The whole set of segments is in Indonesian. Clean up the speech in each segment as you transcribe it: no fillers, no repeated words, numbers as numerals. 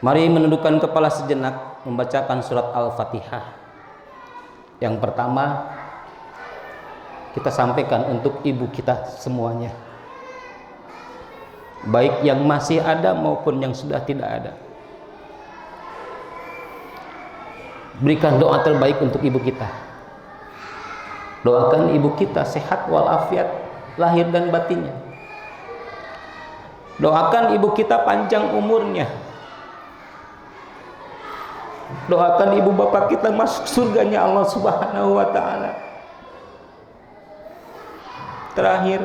Mari menundukkan kepala sejenak, membacakan surat Al-Fatihah. Yang pertama kita sampaikan untuk ibu kita semuanya, baik yang masih ada maupun yang sudah tidak ada. Berikan doa terbaik untuk ibu kita. Doakan ibu kita sehat walafiat lahir dan batinnya. Doakan ibu kita panjang umurnya. Doakan ibu bapak kita masuk surganya Allah Subhanahu wa ta'ala. Terakhir,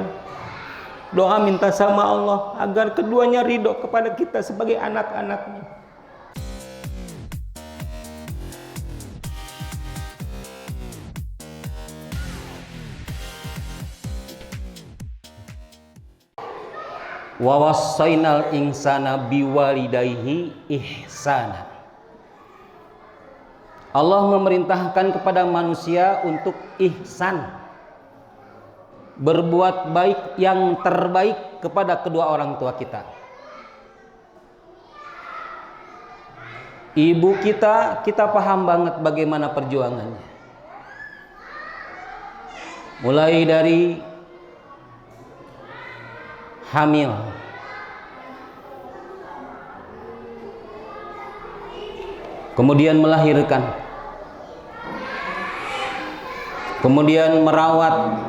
doa minta sama Allah agar keduanya ridho kepada kita sebagai anak-anaknya. Wa wassaynal insana biwalidayhi ihsana. Allah memerintahkan kepada manusia untuk ihsan, berbuat baik yang terbaik kepada kedua orang tua kita. Ibu kita paham banget bagaimana perjuangannya. Mulai dari hamil, kemudian melahirkan, kemudian merawat.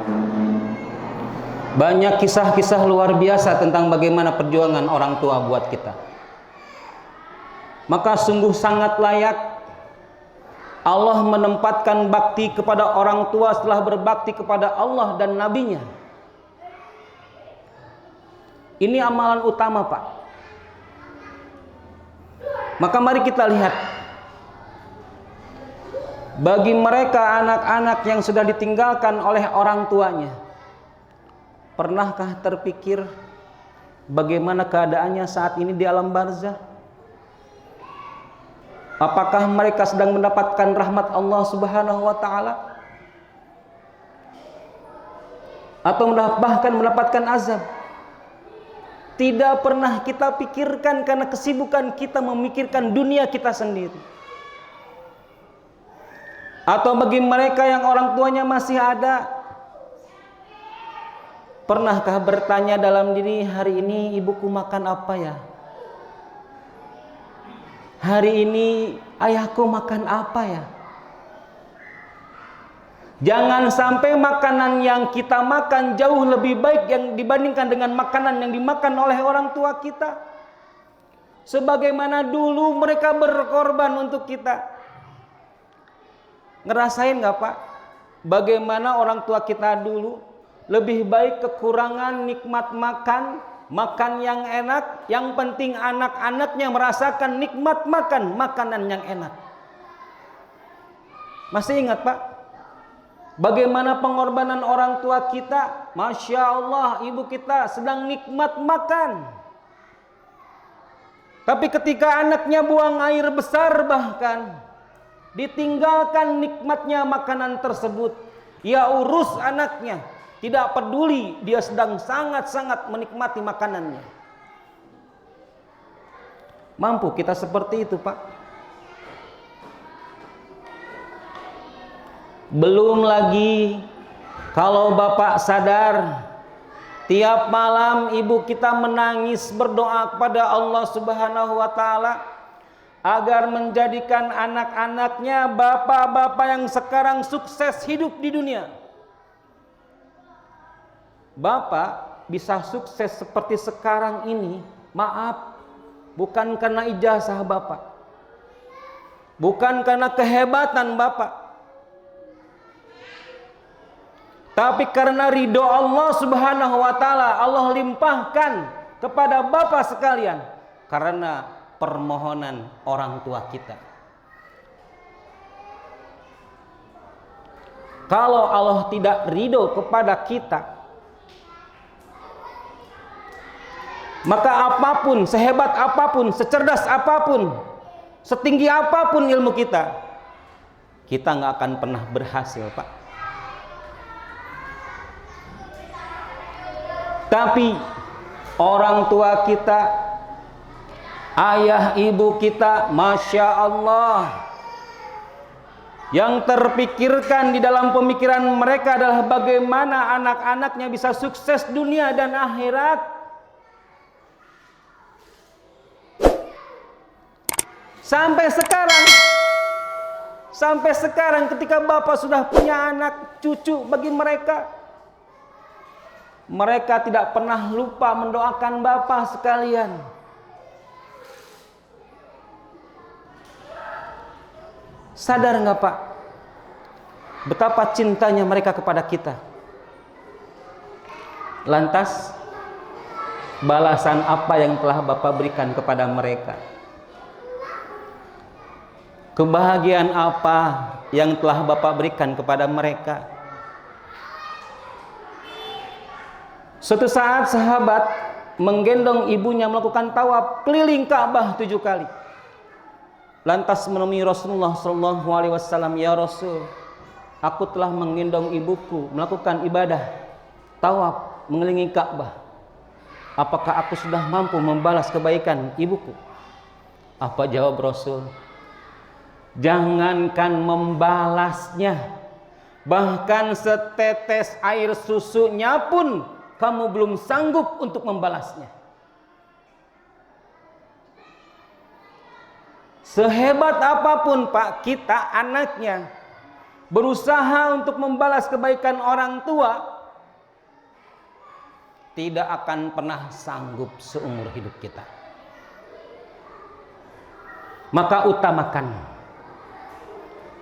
Banyak kisah-kisah luar biasa tentang bagaimana perjuangan orang tua buat kita. Maka sungguh sangat layak Allah menempatkan bakti kepada orang tua setelah berbakti kepada Allah dan Nabi-Nya. Ini amalan utama, Pak. Maka mari kita lihat, bagi mereka anak-anak yang sudah ditinggalkan oleh orang tuanya, pernahkah terpikir bagaimana keadaannya saat ini di alam barzah? Apakah mereka sedang mendapatkan rahmat Allah Subhanahu wa ta'ala? Atau bahkan mendapatkan azab? Tidak pernah kita pikirkan karena kesibukan kita memikirkan dunia kita sendiri. Atau bagi mereka yang orang tuanya masih ada, pernahkah bertanya dalam diri, hari ini ibuku makan apa ya? Hari ini ayahku makan apa ya? Jangan sampai makanan yang kita makan jauh lebih baik yang dibandingkan dengan makanan yang dimakan oleh orang tua kita. Sebagaimana dulu mereka berkorban untuk kita. Ngerasain gak, Pak? Bagaimana orang tua kita dulu lebih baik kekurangan nikmat makan, makan yang enak, yang penting anak-anaknya merasakan nikmat makan makanan yang enak. Masih ingat, Pak? Bagaimana pengorbanan orang tua kita? Masya Allah, ibu kita sedang nikmat makan. Tapi ketika anaknya buang air besar bahkan, ditinggalkan nikmatnya makanan tersebut, ia urus anaknya, tidak peduli dia sedang sangat-sangat menikmati makanannya. Mampu kita seperti itu, Pak? Belum lagi kalau bapak sadar tiap malam ibu kita menangis berdoa kepada Allah Subhanahu wa ta'ala agar menjadikan anak-anaknya bapak-bapak yang sekarang sukses hidup di dunia. Bapak bisa sukses seperti sekarang ini, maaf, bukan karena ijazah bapak, bukan karena kehebatan bapak, tapi karena ridho Allah Subhanahu wa ta'ala. Allah limpahkan kepada bapak sekalian karena permohonan orang tua kita. Kalau Allah tidak ridho kepada kita, maka apapun, sehebat apapun, secerdas apapun, setinggi apapun ilmu kita nggak akan pernah berhasil, Pak. Tapi orang tua kita ayah ibu kita, Masya Allah, yang terpikirkan di dalam pemikiran mereka adalah bagaimana anak-anaknya bisa sukses dunia dan akhirat. Sampai sekarang ketika bapak sudah punya anak cucu bagi mereka, mereka tidak pernah lupa mendoakan bapak sekalian. Sadar nggak Pak, betapa cintanya mereka kepada kita? Lantas balasan apa yang telah Bapak berikan kepada mereka? Kebahagiaan apa yang telah Bapak berikan kepada mereka? Suatu saat sahabat menggendong ibunya melakukan tawaf keliling Ka'bah 7 kali. Lantas menemui Rasulullah SAW, ya Rasul, aku telah menggendong ibuku melakukan ibadah tawaf mengelilingi Ka'bah. Apakah aku sudah mampu membalas kebaikan ibuku? Apa jawab Rasul? Jangankan membalasnya, bahkan setetes air susunya pun kamu belum sanggup untuk membalasnya. Sehebat apapun Pak kita anaknya berusaha untuk membalas kebaikan orang tua, tidak akan pernah sanggup seumur hidup kita. Maka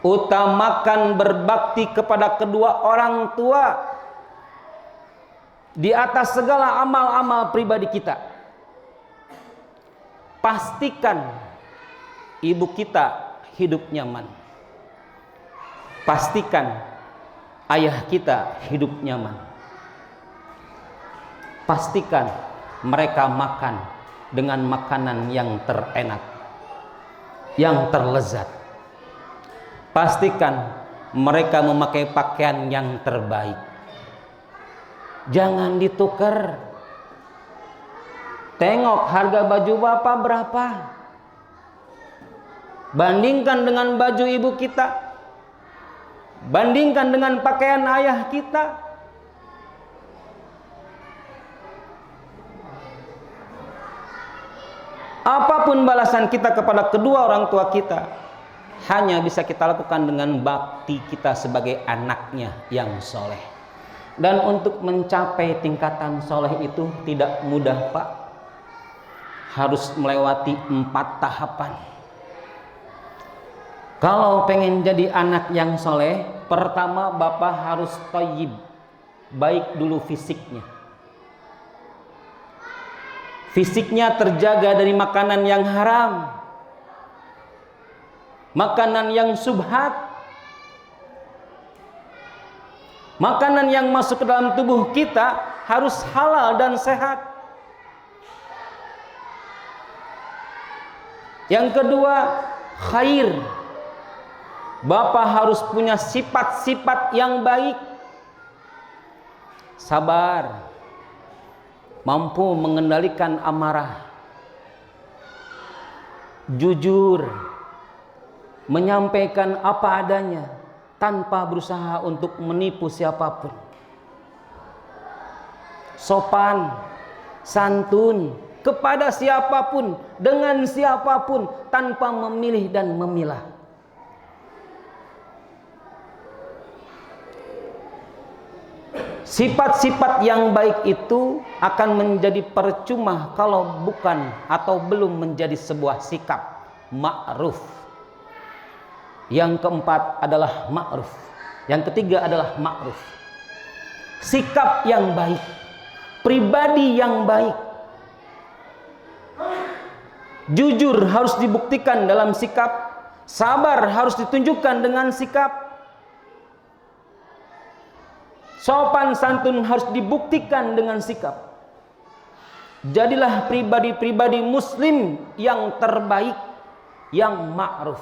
utamakan berbakti kepada kedua orang tua di atas segala amal-amal pribadi kita. Pastikan ibu kita hidup nyaman. Pastikan ayah kita hidup nyaman. Pastikan mereka makan dengan makanan yang terenak, yang terlezat. Pastikan mereka memakai pakaian yang terbaik. Jangan ditukar. Tengok harga baju bapak berapa, bandingkan dengan baju ibu kita, bandingkan dengan pakaian ayah kita. Apapun balasan kita kepada kedua orang tua kita, hanya bisa kita lakukan dengan bakti kita sebagai anaknya yang soleh. Dan untuk mencapai tingkatan soleh itu tidak mudah Pak. Harus melewati 4 tahapan. Kalau pengen jadi anak yang soleh, pertama bapak harus thayyib, baik dulu fisiknya. Fisiknya terjaga dari makanan yang haram, makanan yang subhat, makanan yang masuk ke dalam tubuh kita harus halal dan sehat. Yang kedua, khair. Bapak harus punya sifat-sifat yang baik. Sabar, mampu mengendalikan amarah, jujur, menyampaikan apa adanya tanpa berusaha untuk menipu siapapun, sopan, santun kepada siapapun, dengan siapapun, tanpa memilih dan memilah. Sifat-sifat yang baik itu akan menjadi percuma kalau bukan atau belum menjadi sebuah sikap ma'ruf. Yang keempat adalah ma'ruf. Yang ketiga adalah ma'ruf. Sikap yang baik, pribadi yang baik. Jujur harus dibuktikan dalam sikap, sabar harus ditunjukkan dengan sikap, sopan santun harus dibuktikan dengan sikap. Jadilah pribadi-pribadi muslim yang terbaik, yang ma'ruf.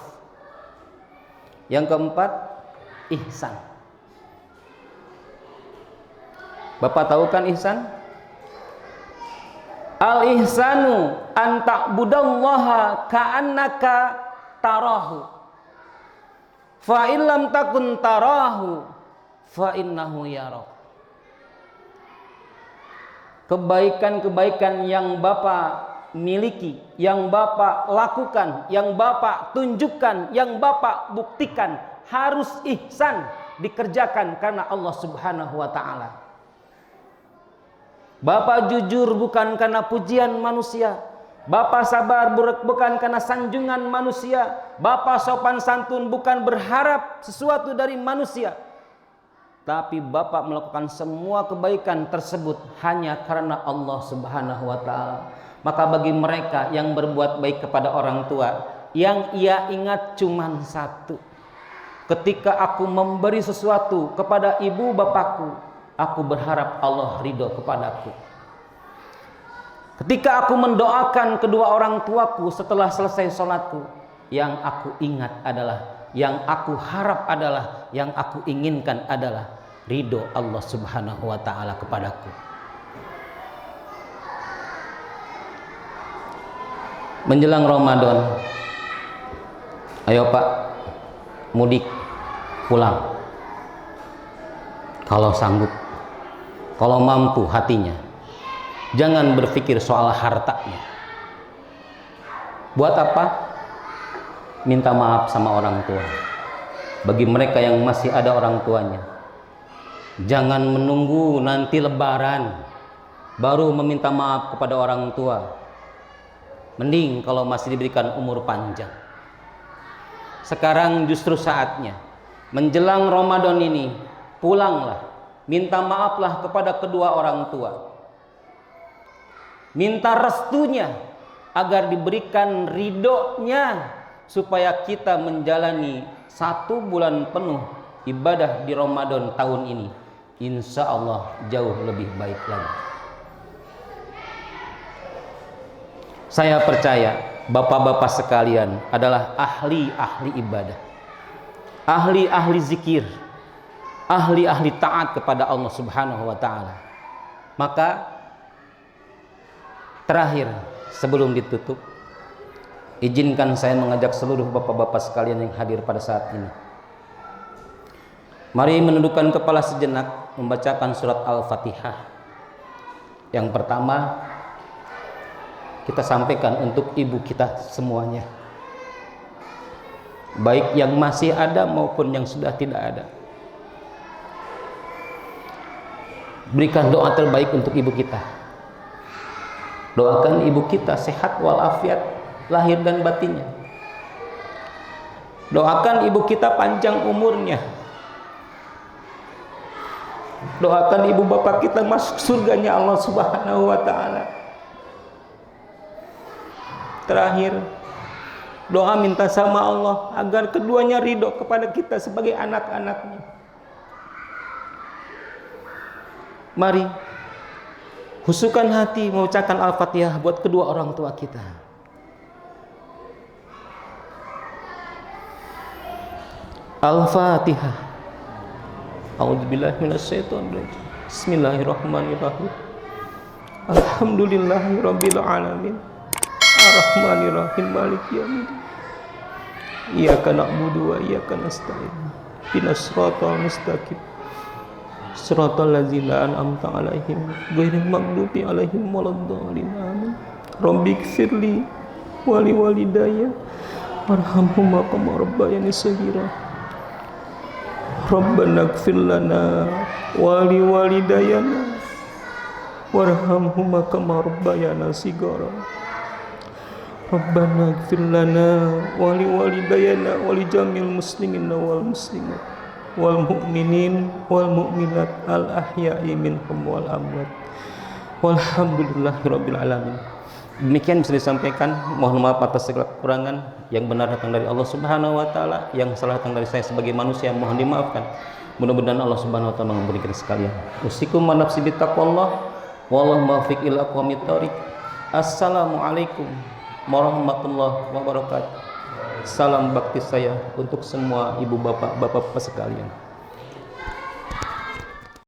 Yang keempat, ihsan. Bapak tahu kan ihsan? Al-ihsanu an ta'budallaha ka'annaka tarahu. Fa in lam takun tarahu fa innahu yarak. Kebaikan-kebaikan yang Bapak miliki, yang Bapak lakukan, yang Bapak tunjukkan, yang Bapak buktikan, harus ihsan dikerjakan karena Allah Subhanahu wa taala. Bapak jujur bukan karena pujian manusia. Bapak sabar bukan karena sanjungan manusia. Bapak sopan santun bukan berharap sesuatu dari manusia. Tapi Bapak melakukan semua kebaikan tersebut hanya karena Allah Subhanahu wa taala. Maka bagi mereka yang berbuat baik kepada orang tua, yang ia ingat cuma satu. Ketika aku memberi sesuatu kepada ibu bapakku, aku berharap Allah ridho kepadaku. Ketika aku mendoakan kedua orang tuaku setelah selesai sholatku, yang aku ingat adalah, yang aku harap adalah, yang aku inginkan adalah ridho Allah Subhanahu wa taala kepadaku. Menjelang Ramadan, ayo Pak, mudik pulang kalau sanggup, kalau mampu hatinya. Jangan berpikir soal hartanya. Buat apa? Minta maaf sama orang tua. Bagi mereka yang masih ada orang tuanya, jangan menunggu nanti lebaran baru meminta maaf kepada orang tua. Mending kalau masih diberikan umur panjang. Sekarang justru saatnya, menjelang Ramadan ini, pulanglah, minta maaflah kepada kedua orang tua. Minta restunya agar diberikan ridhonya supaya kita menjalani 1 bulan penuh ibadah di Ramadan tahun ini, insya Allah jauh lebih baik lagi. Saya percaya bapak-bapak sekalian adalah ahli-ahli ibadah, ahli-ahli zikir, ahli-ahli taat kepada Allah Subhanahu wa taala. Maka terakhir sebelum ditutup, izinkan saya mengajak seluruh bapak-bapak sekalian yang hadir pada saat ini. Mari menundukkan kepala sejenak, membacakan surat Al-Fatihah. Yang pertama kita sampaikan untuk ibu kita semuanya, baik yang masih ada maupun yang sudah tidak ada. Berikan doa terbaik untuk ibu kita. Doakan ibu kita sehat walafiat lahir dan batinnya. Doakan ibu kita panjang umurnya. Doakan ibu bapak kita masuk surganya Allah Subhanahu wa taala. Terakhir, doa minta sama Allah agar keduanya ridho kepada kita sebagai anak-anaknya. Mari husukan hati mengucapkan Al-Fatihah buat kedua orang tua kita. Al-Fatihah. A'udzubillahi minasyaitonirrajim. Bismillahirrahmanirrahim. Alhamdulillahirabbil alamin. Ar-Rahmanir-Rahim. Maliki yaumiddin. Iyyaka na'budu wa iyyaka nasta'in. Ihdinas siratal mustaqim. Siratal ladzina an'amta 'alaihim ghairil maghdubi alaihim waladdallin. Amin. Rabbighfirli wa liwalidayya warhamhuma kama rabbayani shaghira. Rabbana ighfir lana wa liwalidayana warhamhuma kama rabbayana shighara. Rabbana ighfir lana wa liwalidayana wa lijamil muslimina wal muslimat wal mu'minin wal mu'minat al ahya'i minhum wal amwat walhamdulillahirabbil alamin. Demikian bisa disampaikan. Mohon maaf atas segala kekurangan. Yang benar datang dari Allah Subhanahu wa taala, yang salah datang dari saya sebagai manusia, mohon dimaafkan. Mudah-mudahan Allah Subhanahu wa taala mengampuni kita sekalian. Usikum wa nafsi bittaqwallah wallahu muwaffiq ila aqwamit thoriq. Assalamualaikum warahmatullahi wabarakatuh. Salam bakti saya untuk semua ibu bapak, bapak-bapak sekalian.